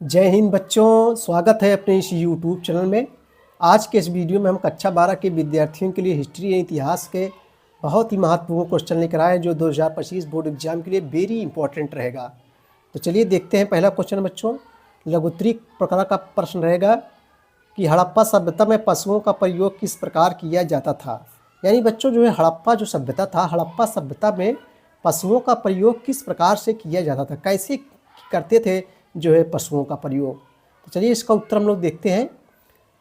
जय हिंद बच्चों, स्वागत है अपने इस YouTube चैनल में। आज के इस वीडियो में हम कक्षा 12 के विद्यार्थियों के लिए हिस्ट्री या इतिहास के बहुत ही महत्वपूर्ण क्वेश्चन लेकर आए जो 2025 बोर्ड एग्जाम के लिए वेरी इंपॉर्टेंट रहेगा। तो चलिए देखते हैं। पहला क्वेश्चन बच्चों लघुत्तरी प्रकार का प्रश्न रहेगा कि हड़प्पा सभ्यता में पशुओं का प्रयोग किस प्रकार किया जाता था। यानी बच्चों जो है हड़प्पा जो सभ्यता था, हड़प्पा सभ्यता में पशुओं का प्रयोग किस प्रकार से किया जाता था, कैसे करते थे जो है पशुओं का प्रयोग। तो चलिए इसका उत्तर हम लोग देखते हैं।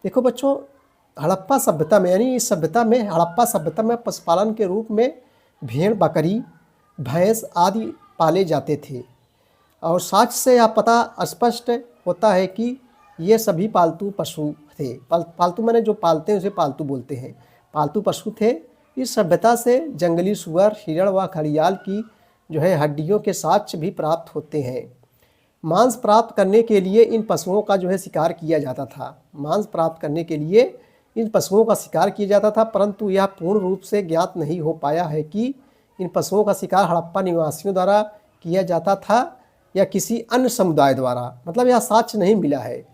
देखो बच्चों, हड़प्पा सभ्यता में यानी इस सभ्यता में हड़प्पा सभ्यता में पशुपालन के रूप में भेड़, बकरी, भैंस आदि पाले जाते थे और साक्ष्य से यह पता स्पष्ट होता है कि ये सभी पालतू पशु थे। पालतू माने जो पालते हैं उसे पालतू बोलते हैं। पालतू पशु थे। इस सभ्यता से जंगली सुअर, हिरण व घड़ियाल की जो है हड्डियों के साक्ष्य भी प्राप्त होते हैं। मांस प्राप्त करने के लिए इन पशुओं का जो है शिकार किया जाता था। मांस प्राप्त करने के लिए इन पशुओं का शिकार किया जाता था, परंतु यह पूर्ण रूप से ज्ञात नहीं हो पाया है कि इन पशुओं का शिकार हड़प्पा निवासियों द्वारा किया जाता था या किसी अन्य समुदाय द्वारा। मतलब यह साक्ष्य नहीं मिला है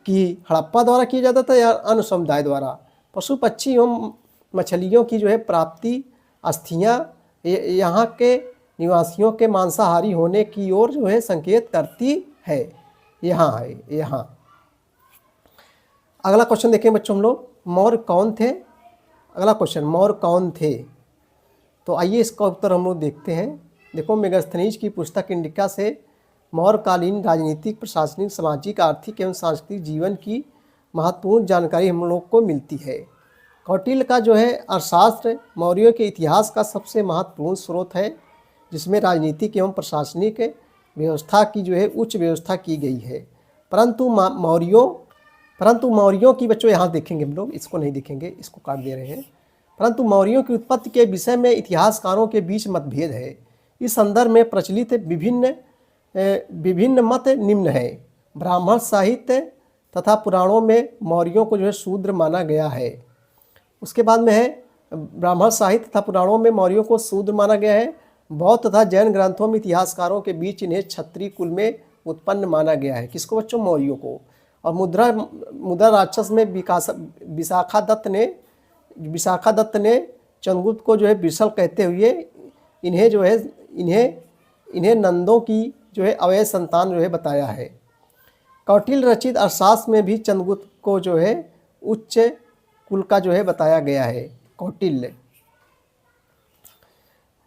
कि हड़प्पा द्वारा किया जाता था या अन्य समुदाय द्वारा। पशु, पक्षी एवं मछलियों की जो है प्राप्ति अस्थियाँ यहाँ के निवासियों के मांसाहारी होने की ओर जो है संकेत करती है। यहाँ अगला क्वेश्चन देखें बच्चों हम लोग, मौर्य कौन थे। अगला क्वेश्चन, मौर्य कौन थे। तो आइए इसका उत्तर हम लोग देखते हैं। देखो, मेगास्थनीज की पुस्तक इंडिका से मौर्यकालीन राजनीतिक, प्रशासनिक, सामाजिक, आर्थिक एवं सांस्कृतिक जीवन की महत्वपूर्ण जानकारी हम लोग को मिलती है। कौटिल्य का जो है अर्थशास्त्र मौर्यों के इतिहास का सबसे महत्वपूर्ण स्रोत है, जिसमें राजनीतिक एवं प्रशासनिक व्यवस्था की जो है उच्च व्यवस्था की गई है। परंतु मौर्यों की बच्चों यहाँ देखेंगे हम लोग, इसको नहीं देखेंगे, इसको काट दे रहे हैं। परंतु मौर्यों की उत्पत्ति के विषय में इतिहासकारों के बीच मतभेद है। इस संदर्भ में प्रचलित विभिन्न मत निम्न है। ब्राह्मण साहित्य तथा पुराणों में मौर्यों को जो है शूद्र माना गया है। उसके बाद में है ब्राह्मण साहित्य तथा पुराणों में मौर्यों को शूद्र माना गया है। बौद्ध तथा जैन ग्रंथों में इतिहासकारों के बीच इन्हें क्षत्रिय कुल में उत्पन्न माना गया है। किसको बच्चों? मौर्यों को। और मुद्रा राक्षस में विशाखा दत्त ने चंद्रगुप्त को जो है बिरसल कहते हुए इन्हें नंदों की जो है अवैध संतान जो है बताया है। कौटिल्य रचित अर्थशास्त्र में भी चंद्रगुप्त को जो है उच्च कुल का जो है बताया गया है। कौटिल्य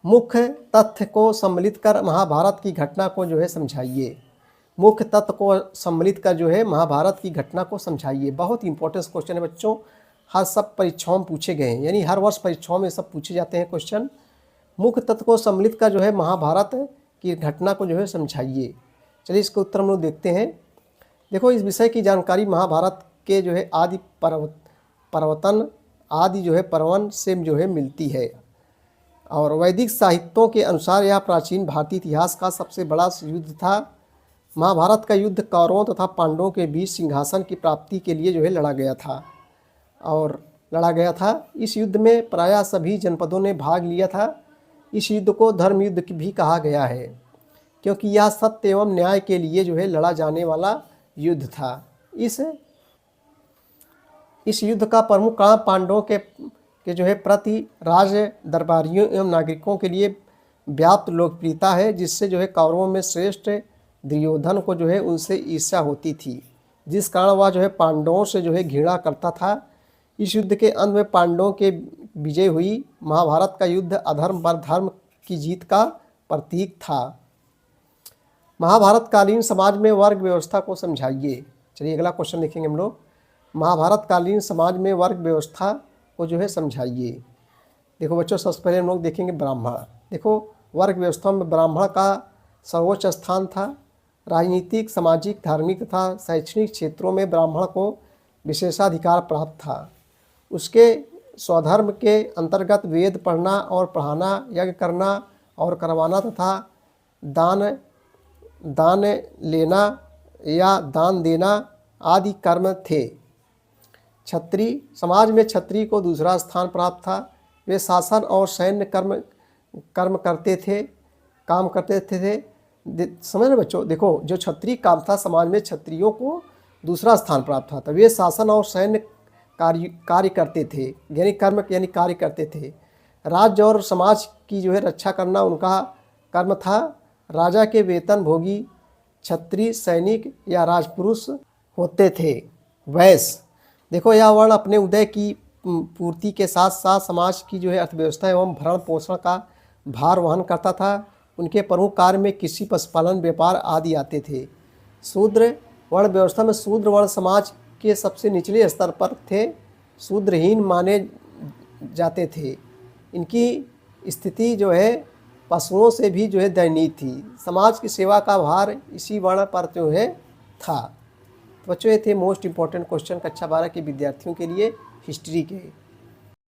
मुख्य तथ्य को सम्मिलित कर महाभारत की घटना को जो है समझाइए। मुख्य तथ्य को सम्मिलित कर जो है महाभारत की घटना को समझाइए। बहुत इंपॉर्टेंट क्वेश्चन है बच्चों, हर सब परीक्षाओं में पूछे गए हैं, यानी हर वर्ष परीक्षाओं में सब पूछे जाते हैं क्वेश्चन। मुख्य तथ्य को सम्मिलित कर जो है महाभारत की घटना को जो है समझाइए। चलिए इसका उत्तर हम लोग देखते हैं। देखो, इस विषय की जानकारी महाभारत के जो है आदि पर्वन से जो है मिलती है और वैदिक साहित्यों के अनुसार यह प्राचीन भारतीय इतिहास का सबसे बड़ा युद्ध था। महाभारत का युद्ध कौरवों तथा पांडवों के बीच सिंहासन की प्राप्ति के लिए जो है लड़ा गया था। इस युद्ध में प्रायः सभी जनपदों ने भाग लिया था। इस युद्ध को धर्म युद्ध भी कहा गया है, क्योंकि यह सत्य एवं न्याय के लिए जो है लड़ा जाने वाला युद्ध था। इस युद्ध का प्रमुख कारण पांडवों के जो है प्रति राज दरबारियों एवं नागरिकों के लिए व्याप्त लोकप्रियता है, जिससे जो है कौरवों में श्रेष्ठ दुर्योधन को जो है उनसे ईर्ष्या होती थी, जिस कारण वह जो है पांडवों से जो है घृणा करता था। इस युद्ध के अंत में पांडवों के विजय हुई। महाभारत का युद्ध अधर्म पर धर्म की जीत का प्रतीक था। महाभारतकालीन समाज में वर्ग व्यवस्था को समझाइए। चलिए अगला क्वेश्चन देखेंगे हम लोग। महाभारतकालीन समाज में वर्ग व्यवस्था को जो है समझाइए। देखो बच्चों, सबसे पहले हम लोग देखेंगे ब्राह्मण। देखो, वर्ग व्यवस्था में ब्राह्मण का सर्वोच्च स्थान था। राजनीतिक, सामाजिक, धार्मिक तथा शैक्षणिक क्षेत्रों में ब्राह्मण को विशेषाधिकार प्राप्त था। उसके स्वधर्म के अंतर्गत वेद पढ़ना और पढ़ाना, यज्ञ करना और करवाना तथा दान लेना या दान देना आदि कर्म थे। क्षत्रिय समाज में क्षत्रिय को दूसरा स्थान प्राप्त था। वे शासन और सैन्य काम करते थे। समझ रहे बच्चों, देखो जो क्षत्रिय काम था, समाज में क्षत्रियों को दूसरा स्थान प्राप्त था। वे शासन और सैन्य कार्य करते थे, यानी कार्य करते थे। राज्य और समाज की जो है रक्षा करना उनका कर्म था। राजा के वेतन भोगी क्षत्रिय सैनिक या राजपुरुष होते थे। वैश्य, देखो यह वर्ण अपने उदय की पूर्ति के साथ साथ समाज की जो है अर्थव्यवस्था एवं भरण पोषण का भार वहन करता था। उनके प्रमुख कार्य में कृषि, पशुपालन, व्यापार आदि आते थे। शूद्र वर्ण व्यवस्था में शूद्र वर्ण समाज के सबसे निचले स्तर पर थे, शूद्रहीन माने जाते थे। इनकी स्थिति जो है पशुओं से भी जो है दयनीय थी। समाज की सेवा का भार इसी वर्ण पर जो है था। तो बच्चों ये थे मोस्ट इम्पॉर्टेंट क्वेश्चन कक्षा 12 के विद्यार्थियों के लिए हिस्ट्री के।